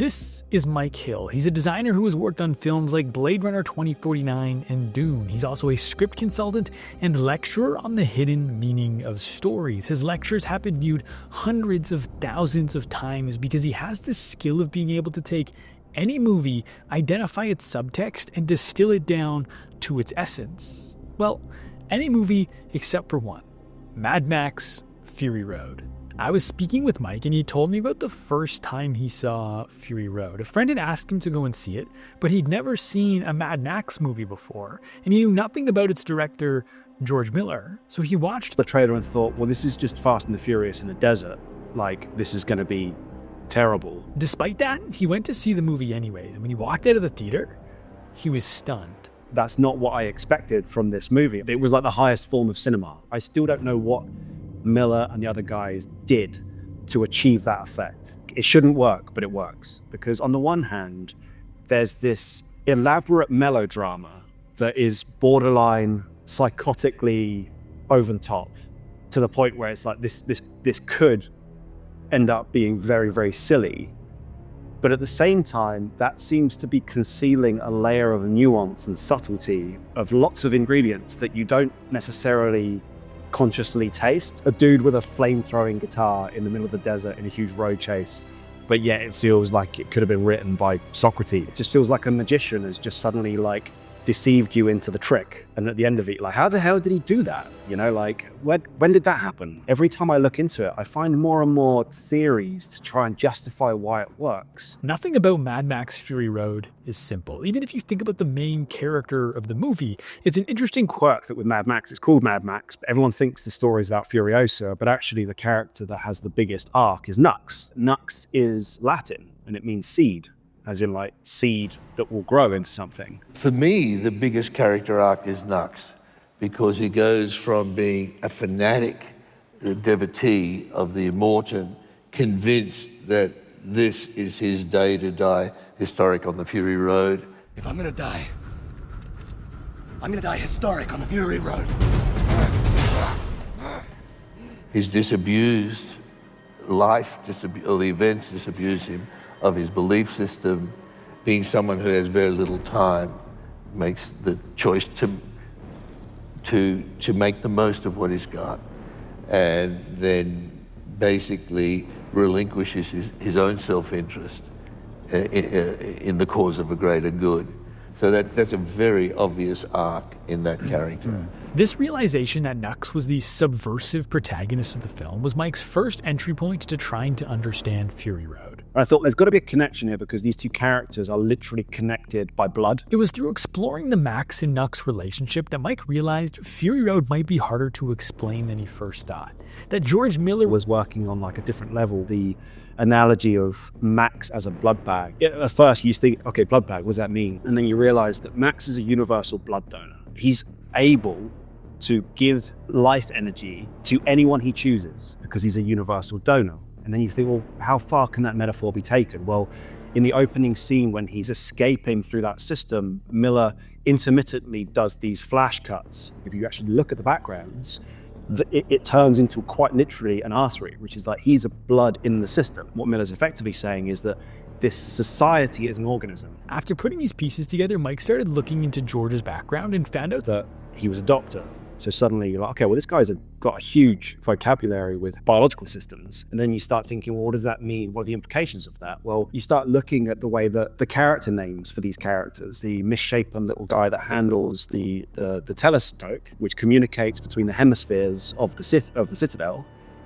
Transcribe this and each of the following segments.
This is Mike Hill. He's a designer who has worked on films like Blade Runner 2049 and Dune. He's also a script consultant and lecturer on the hidden meaning of stories. His lectures have been viewed hundreds of thousands of times because he has this skill of being able to take any movie, identify its subtext, and distill it down to its essence. Well, any movie except for one: Mad Max: Fury Road. I was speaking with Mike and he told me about the first time he saw Fury Road. A friend had asked him to go and see it, but he'd never seen a Mad Max movie before, and he knew nothing about its director, George Miller. So he watched the trailer and thought, well, this is just Fast and the Furious in the desert. Like, this is going to be terrible. Despite that, he went to see the movie anyways, and when he walked out of the theater, he was stunned. That's not what I expected from this movie. It was like the highest form of cinema. I still don't know what Miller and the other guys did to achieve that effect. It shouldn't work, but it works. Because on the one hand, there's this elaborate melodrama that is borderline psychotically over the top, to the point where it's like this could end up being very, very silly. But at the same time, that seems to be concealing a layer of nuance and subtlety of lots of ingredients that you don't necessarily consciously taste. A dude with a flame-throwing guitar in the middle of the desert in a huge road chase, but yet it feels like it could have been written by Socrates. It just feels like a magician has just suddenly like deceived you into the trick. And at the end of it, like, how the hell did he do that? You know, like, when did that happen? Every time I look into it, I find more and more theories to try and justify why it works. Nothing about Mad Max Fury Road is simple. Even if you think about the main character of the movie, it's an interesting quirk that with Mad Max, it's called Mad Max, but everyone thinks the story is about Furiosa, but actually the character that has the biggest arc is Nux. Nux is Latin, and it means seed, as in like seed that will grow into something. For me, the biggest character arc is Nux, because he goes from being a fanatic devotee of the Immortan, convinced that this is his day to die, historic on the Fury Road. If I'm gonna die, I'm gonna die historic on the Fury Road. He's disabused, or the events disabuse him of his belief system. Being someone who has very little time, makes the choice to make the most of what he's got, and then basically relinquishes his own self-interest in the cause of a greater good. So that's a very obvious arc in that character. This realization that Nux was the subversive protagonist of the film was Mike's first entry point to trying to understand Fury Road. I thought there's got to be a connection here because these two characters are literally connected by blood. It was through exploring the Max and Nux relationship that Mike realized Fury Road might be harder to explain than he first thought. That George Miller was working on like a different level. The analogy of Max as a blood bag. At first you think, okay, blood bag, what does that mean? And then you realize that Max is a universal blood donor. He's able to give life energy to anyone he chooses because he's a universal donor. And then you think, well, how far can that metaphor be taken? Well, in the opening scene when he's escaping through that system, Miller intermittently does these flash cuts. If you actually look at the backgrounds, it turns into quite literally an artery, which is like he's a blood in the system. What Miller's effectively saying is that this society is an organism. After putting these pieces together, Mike started looking into George's background and found out that he was a doctor. So suddenly you're like, okay, well, this guy's got a huge vocabulary with biological systems. And then you start thinking, well, what does that mean? What are the implications of that? Well, you start looking at the way that the character names for these characters, the misshapen little guy that handles the telescope, which communicates between the hemispheres of the Citadel,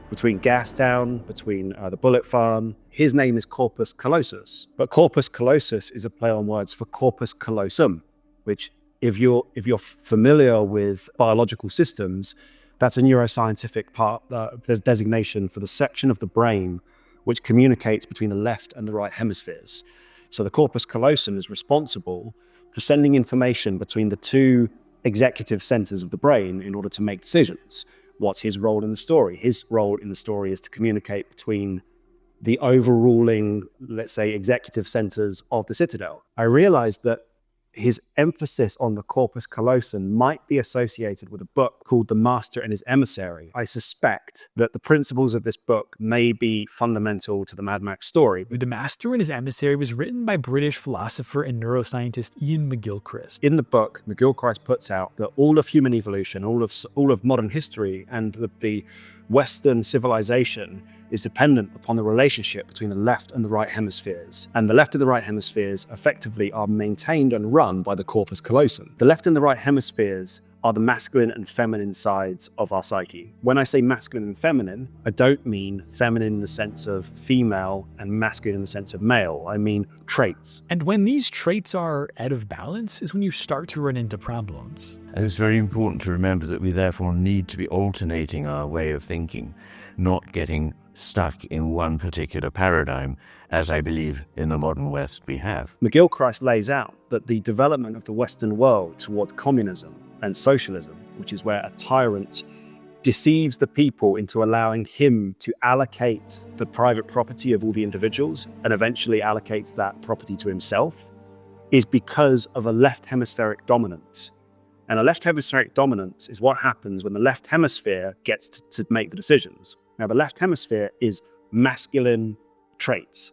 between Gastown, between the Bullet Farm. His name is Corpus Callosum. But Corpus Callosum is a play on words for corpus callosum, which if you're familiar with biological systems, that's a neuroscientific part, there's designation for the section of the brain which communicates between the left and the right hemispheres. So the corpus callosum is responsible for sending information between the two executive centers of the brain in order to make decisions. What's his role in the story? His role in the story is to communicate between the overruling, let's say, executive centers of the Citadel. I realized that his emphasis on the corpus callosum might be associated with a book called The Master and His Emissary. I suspect that the principles of this book may be fundamental to the Mad Max story. The Master and His Emissary was written by British philosopher and neuroscientist Ian McGilchrist. In the book, McGilchrist puts out that all of human evolution, all of modern history, and the Western civilization is dependent upon the relationship between the left and the right hemispheres. And the left and the right hemispheres effectively are maintained and run by the corpus callosum. The left and the right hemispheres are the masculine and feminine sides of our psyche. When I say masculine and feminine, I don't mean feminine in the sense of female and masculine in the sense of male. I mean traits. And when these traits are out of balance is when you start to run into problems. And it's very important to remember that we therefore need to be alternating our way of thinking, not getting stuck in one particular paradigm, as I believe in the modern West we have. McGilchrist lays out that the development of the Western world towards communism and socialism, which is where a tyrant deceives the people into allowing him to allocate the private property of all the individuals and eventually allocates that property to himself, is because of a left hemispheric dominance. And a left hemispheric dominance is what happens when the left hemisphere gets to make the decisions. Now, the left hemisphere is masculine traits.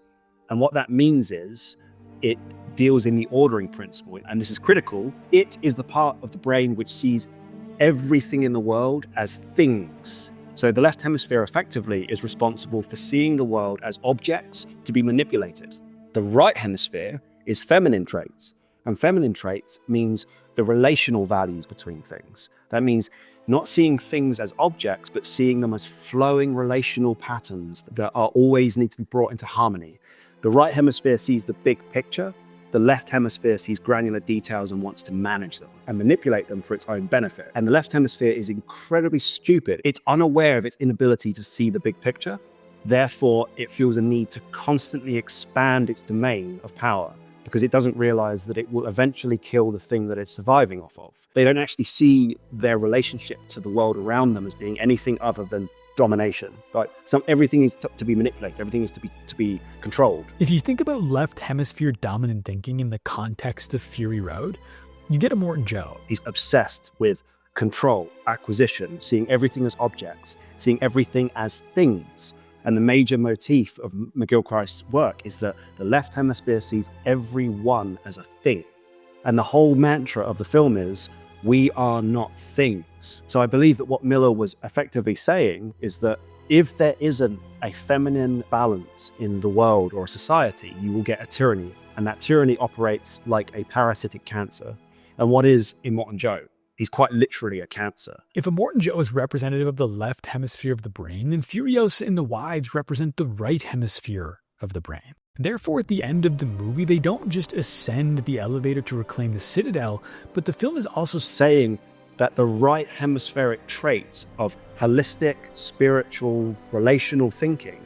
And what that means is it deals in the ordering principle. And this is critical. It is the part of the brain which sees everything in the world as things. So the left hemisphere effectively is responsible for seeing the world as objects to be manipulated. The right hemisphere is feminine traits. And feminine traits means the relational values between things. That means not seeing things as objects, but seeing them as flowing relational patterns that are always need to be brought into harmony. The right hemisphere sees the big picture. The left hemisphere sees granular details and wants to manage them and manipulate them for its own benefit. And the left hemisphere is incredibly stupid. It's unaware of its inability to see the big picture. Therefore, it feels a need to constantly expand its domain of power, because it doesn't realize that it will eventually kill the thing that it's surviving off of. They don't actually see their relationship to the world around them as being anything other than domination. Like everything is to be manipulated, everything is to be controlled. If you think about left hemisphere dominant thinking in the context of Fury Road, you get a Morton Joe. He's obsessed with control, acquisition, seeing everything as objects, seeing everything as things. And the major motif of McGilchrist's work is that the left hemisphere sees everyone as a thing. And the whole mantra of the film is, we are not things. So I believe that what Miller was effectively saying is that if there isn't a feminine balance in the world or a society, you will get a tyranny. And that tyranny operates like a parasitic cancer. And what is Immortan Joe? He's quite literally a cancer. If Immortan Joe is representative of the left hemisphere of the brain, then Furiosa and the Wives represent the right hemisphere of the brain. Therefore, at the end of the movie, they don't just ascend the elevator to reclaim the Citadel, but the film is also saying that the right hemispheric traits of holistic, spiritual, relational thinking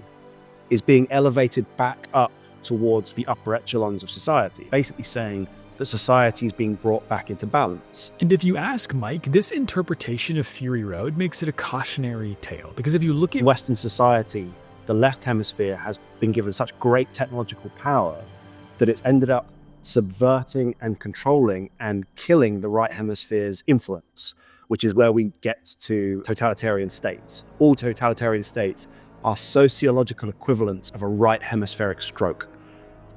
is being elevated back up towards the upper echelons of society. Basically saying that society is being brought back into balance. And if you ask Mike, this interpretation of Fury Road makes it a cautionary tale. Because if you look at Western society, the left hemisphere has been given such great technological power that it's ended up subverting and controlling and killing the right hemisphere's influence, which is where we get to totalitarian states. All totalitarian states are sociological equivalents of a right hemispheric stroke,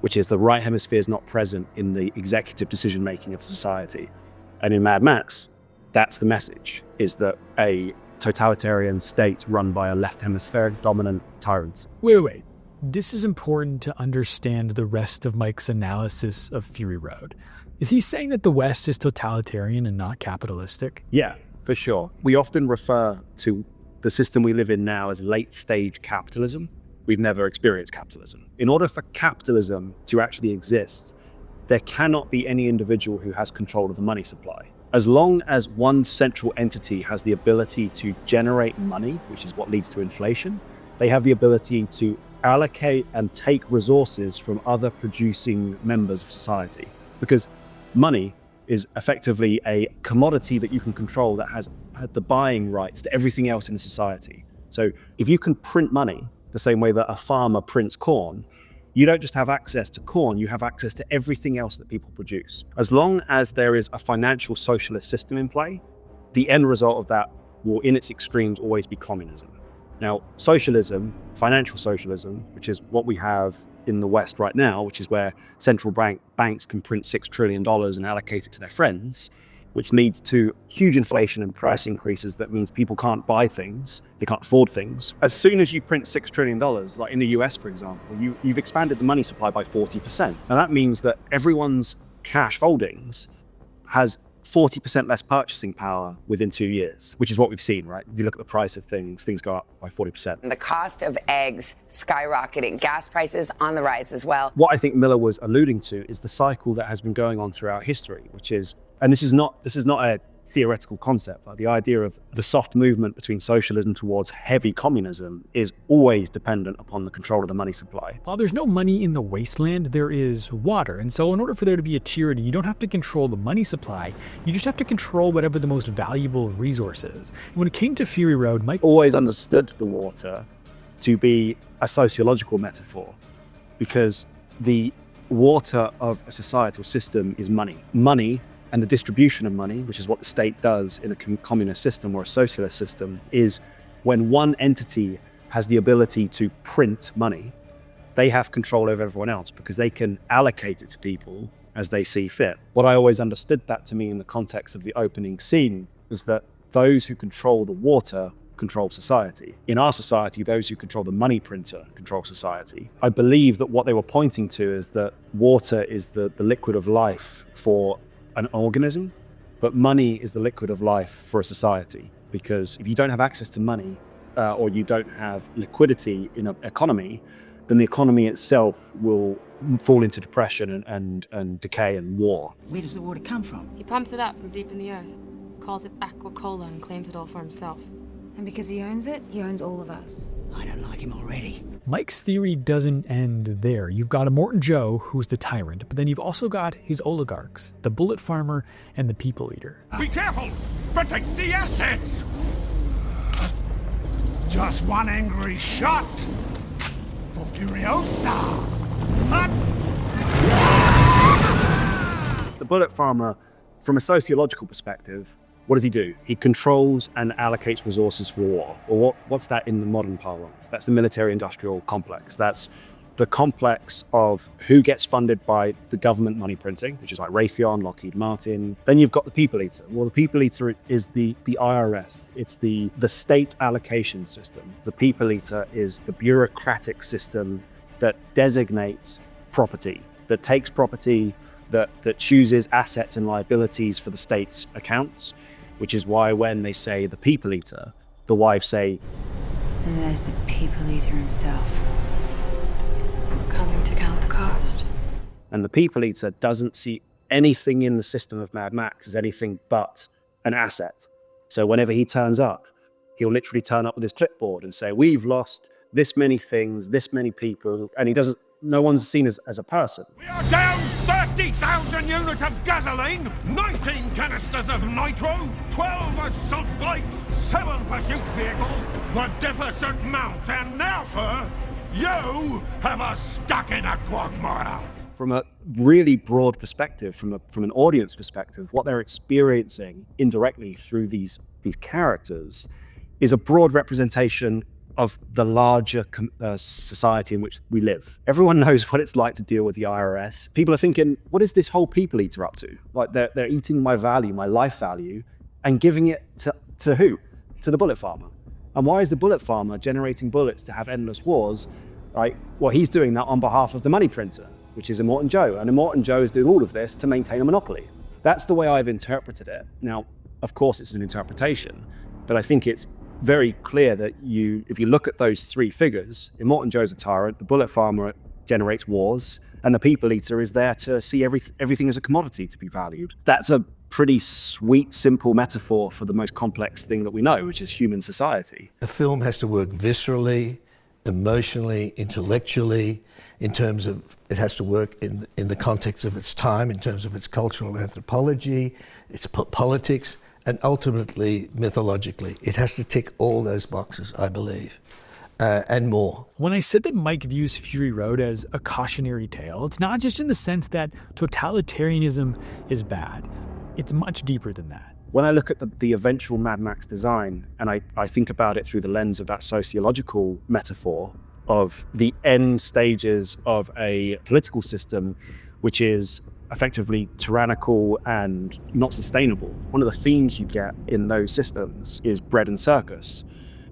which is the right hemisphere is not present in the executive decision-making of society. And in Mad Max, that's the message, is that a totalitarian state run by a left hemispheric dominant tyrant. Wait. This is important to understand the rest of Mike's analysis of Fury Road. Is he saying that the West is totalitarian and not capitalistic? Yeah, for sure. We often refer to the system we live in now as late-stage capitalism. We've never experienced capitalism. In order for capitalism to actually exist, there cannot be any individual who has control of the money supply. As long as one central entity has the ability to generate money, which is what leads to inflation, they have the ability to allocate and take resources from other producing members of society. Because money is effectively a commodity that you can control that has the buying rights to everything else in society. So if you can print money the same way that a farmer prints corn, you don't just have access to corn, you have access to everything else that people produce. As long as there is a financial socialist system in play, the end result of that will, in its extremes, always be communism. Now, socialism, financial socialism, which is what we have in the West right now, which is where central banks can print $6 trillion and allocate it to their friends, which leads to huge inflation and price increases. That means people can't buy things, they can't afford things. As soon as you print $6 trillion, like in the US, for example, you've expanded the money supply by 40%. Now that means that everyone's cash holdings has 40% less purchasing power within 2 years, which is what we've seen, right? If you look at the price of things go up by 40%. The cost of eggs skyrocketing, gas prices on the rise as well. What I think Miller was alluding to is the cycle that has been going on throughout history, which is, and this is not a theoretical concept, but the idea of the soft movement between socialism towards heavy communism is always dependent upon the control of the money supply. While there's no money in the wasteland, there is water. And so in order for there to be a tyranny, you don't have to control the money supply. You just have to control whatever the most valuable resource is. And when it came to Fury Road, Mike always understood the water to be a sociological metaphor, because the water of a societal system is money. Money and the distribution of money, which is what the state does in a communist system or a socialist system, is when one entity has the ability to print money, they have control over everyone else because they can allocate it to people as they see fit. What I always understood that to mean in the context of the opening scene was that those who control the water control society. In our society, those who control the money printer control society. I believe that what they were pointing to is that water is the liquid of life for an organism, but money is the liquid of life for a society. Because if you don't have access to money or you don't have liquidity in an economy, then the economy itself will fall into depression and decay and war. Where does the water come from? He pumps it up from deep in the earth, calls it aquacola, and claims it all for himself. And because he owns it, he owns all of us. I don't like him already. Mike's theory doesn't end there. You've got Immortan Joe, who's the tyrant, but then you've also got his oligarchs, the bullet farmer and the people eater. Be careful! Protect the assets! Just one angry shot for Furiosa! The bullet farmer, from a sociological perspective, what does he do? He controls and allocates resources for war. Or what's that in the modern parlance? That's the military-industrial complex. That's the complex of who gets funded by the government money printing, which is like Raytheon, Lockheed Martin. Then you've got the people eater. Well, the people eater is the IRS. It's the state allocation system. The people eater is the bureaucratic system that designates property, that takes property, that chooses assets and liabilities for the state's accounts, which is why when they say the people eater, the wives say, And there's the people eater himself. Coming to count the cost. and the people eater doesn't see anything in the system of Mad Max as anything but an asset. So whenever he turns up, he'll literally turn up with his clipboard and say, we've lost this many things, this many people, and no one's seen as a person. We are down 30,000 units of gasoline, 19 canisters of nitro, 12 assault bikes, 7 pursuit vehicles. The deficit mounts, and now, sir, you have us stuck in a quagmire. From a really broad perspective, from an audience perspective, what they're experiencing indirectly through these characters is a broad representation of the larger society in which we live. Everyone knows what it's like to deal with the IRS. People are thinking, what is this whole people eater up to? Like they're eating my value, my life value, and giving it to who? To the bullet farmer. And why is the bullet farmer generating bullets to have endless wars? Right? Well, he's doing that on behalf of the money printer, which is Immortan Joe. And Immortan Joe is doing all of this to maintain a monopoly. That's the way I've interpreted it. Now, of course, it's an interpretation, but I think it's very clear that if you look at those three figures, Immortan Joe's a tyrant, the bullet farmer generates wars, and the people eater is there to see everything as a commodity to be valued. That's a pretty sweet, simple metaphor for the most complex thing that we know, which is human society. A film has to work viscerally, emotionally, intellectually, in terms of it has to work in the context of its time, in terms of its cultural anthropology, its politics, and ultimately mythologically. It has to tick all those boxes, I believe. and more. When I said that Mike views Fury Road as a cautionary tale, it's not just in the sense that totalitarianism is bad. It's much deeper than that. When I look at the eventual Mad Max design, and I think about it through the lens of that sociological metaphor of the end stages of a political system, which is effectively tyrannical and not sustainable. One of the themes you get in those systems is bread and circus,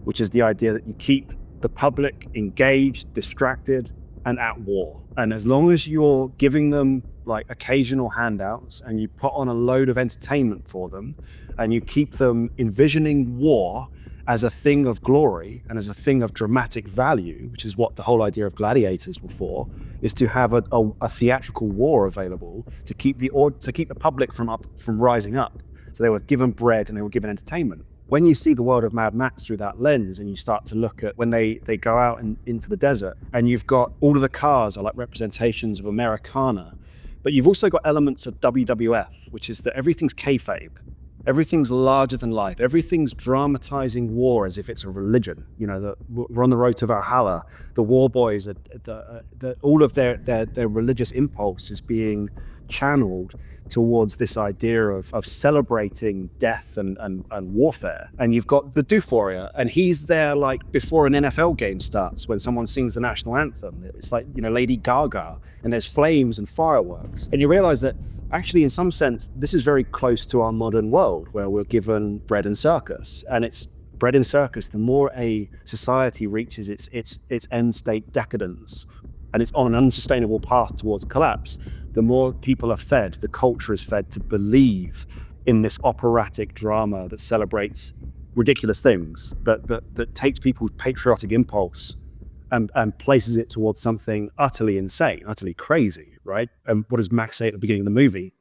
which is the idea that you keep the public engaged, distracted, and at war. And as long as you're giving them like occasional handouts and you put on a load of entertainment for them and you keep them envisioning war as a thing of glory and as a thing of dramatic value, which is what the whole idea of gladiators were for, is to have a theatrical war available to keep the public from rising up. So they were given bread and they were given entertainment. When you see the world of Mad Max through that lens and you start to look at when they go out into the desert and you've got all of the cars are like representations of Americana, but you've also got elements of WWF, which is that everything's kayfabe. Everything's larger than life. Everything's dramatizing war as if it's a religion. You know, we're on the road to Valhalla. The war boys, all of their religious impulse is being channeled towards this idea of celebrating death and warfare. And you've got the Euphoria, and he's there like before an NFL game starts when someone sings the national anthem. It's like, you know, Lady Gaga, and there's flames and fireworks. And you realize that actually, in some sense, this is very close to our modern world where we're given bread and circus. And it's bread and circus, the more a society reaches its end state decadence, and it's on an unsustainable path towards collapse, the more people are fed, the culture is fed to believe in this operatic drama that celebrates ridiculous things, but that takes people's patriotic impulse and places it towards something utterly insane, utterly crazy, right? And what does Max say at the beginning of the movie?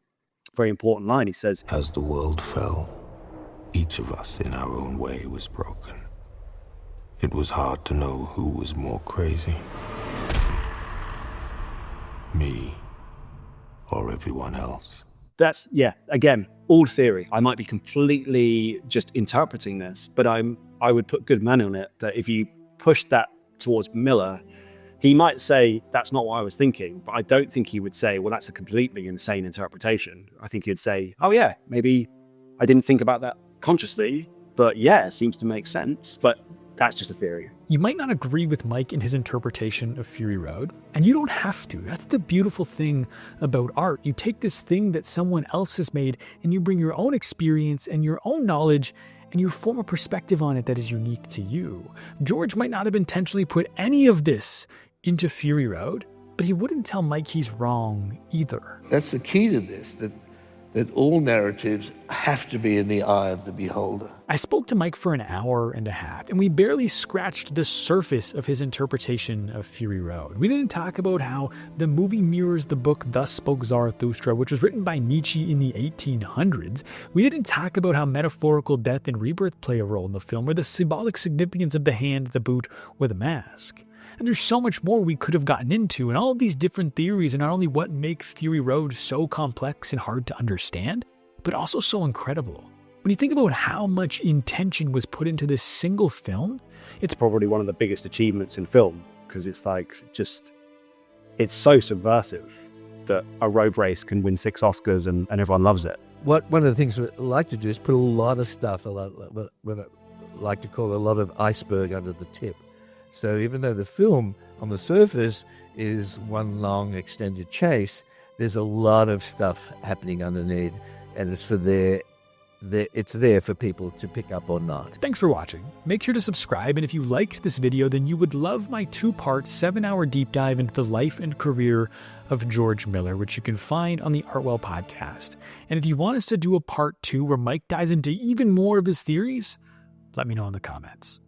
Very important line. He says, "As the world fell, each of us in our own way was broken. It was hard to know who was more crazy. Me or everyone else." That's, yeah, again, all theory. I might be completely just interpreting this, but I would put good money on it that if you push that towards Miller, he might say, that's not what I was thinking, but I don't think he would say, well, that's a completely insane interpretation. I think he'd say, oh yeah, maybe I didn't think about that consciously, but yeah, it seems to make sense. But that's just a theory. You might not agree with Mike in his interpretation of Fury Road, and you don't have to. That's the beautiful thing about art. You take this thing that someone else has made and you bring your own experience and your own knowledge and you form a perspective on it that is unique to you. George might not have intentionally put any of this into Fury Road, but he wouldn't tell Mike he's wrong either. That's the key to this, that all narratives have to be in the eye of the beholder. I spoke to Mike for an hour and a half, and we barely scratched the surface of his interpretation of Fury Road. We didn't talk about how the movie mirrors the book Thus Spoke Zarathustra, which was written by Nietzsche in the 1800s. We didn't talk about how metaphorical death and rebirth play a role in the film, or the symbolic significance of the hand, the boot, or the mask. And there's so much more we could have gotten into, and all of these different theories are not only what make Fury Road so complex and hard to understand, but also so incredible. When you think about how much intention was put into this single film, it's probably one of the biggest achievements in film, because it's like it's so subversive that a road race can win 6 Oscars and everyone loves it. One of the things we like to do is put a lot of stuff, what I like to call a lot of iceberg under the tip. So even though the film on the surface is one long extended chase, there's a lot of stuff happening underneath, and it's there for people to pick up or not. Thanks for watching. Make sure to subscribe, and if you liked this video, then you would love my 2-part 7-hour deep dive into the life and career of George Miller, which you can find on the Artwell podcast. And if you want us to do a part 2 where Mike dives into even more of his theories, let me know in the comments.